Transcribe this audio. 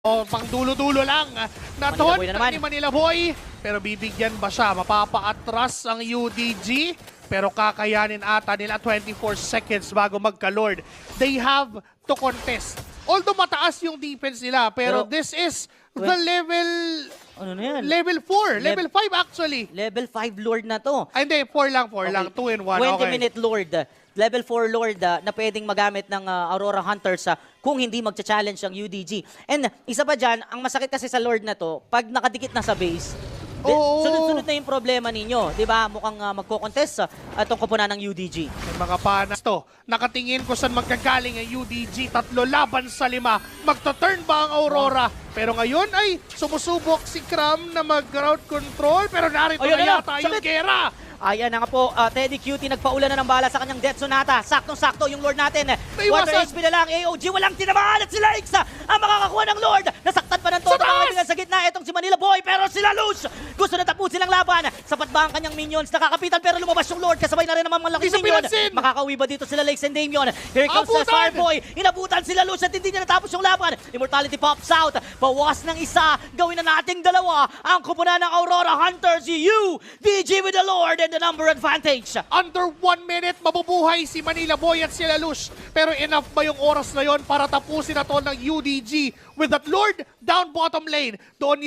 O, pang dulo-dulo lang. Naton ni Manila Boy. Pero bibigyan ba siya? Mapapa-atras ang UDG. Pero kakayanin ata nila 24 seconds bago magka-Lord. They have to contest. Although mataas yung defense nila. Pero this is the level... Ano na yan? Level 4. Level 5 actually. Level 5 Lord na to. Ay, hindi. 4 lang. 4 lang. 2 and 1. 20-minute Lord. Level 4 Lord na pwedeng magamit ng Aurora Hunters kung hindi magcha-challenge ang UDG. And isa pa dyan, ang masakit kasi sa Lord na to, pag nakadikit na sa base, sunod-sunod na yung problema ninyo. Di ba? Mukhang magko-contest itong koponan ng UDG. May mga panas to. Nakatingin ko saan magkagaling ang UDG. 3 laban sa 5. Magto-turn ba ang Aurora? Pero ngayon ay sumusubok si Cram na mag-ground control. Pero narito na yata yung Gera. Ayan na nga po, Teddy Cutie nagpaula na ng bala sa kanyang Death Sonata. Saktong-sakto yung Lord natin. Quarter HP na lang, AOG, walang tinamaan at sila X ang makakakuha ng Lord. Nasaktan pa ng todo sa gitna itong si Manila Boy, pero sila Luz. Gusto na tapusin ang laban. Sapat ba ang kanyang minions? Nakakapitan pero lumabas yung Lord. Kasabay na rin naman malaking minion. Makakauwi ba dito sila Lakes and Damien? Here comes the Starboy. Inabutan sila Luz at hindi niya natapos yung laban. Immortality pops out. Bawas ng isa. Gawin na nating dalawa. Ang kupunan ng Aurora Hunters, UDG with the Lord and the number advantage. Under 1 minute, mabubuhay si Manila Boy at sila Luz. Pero enough ba yung oras na yon para tapusin na to ng UDG with that Lord down bottom lane? Doon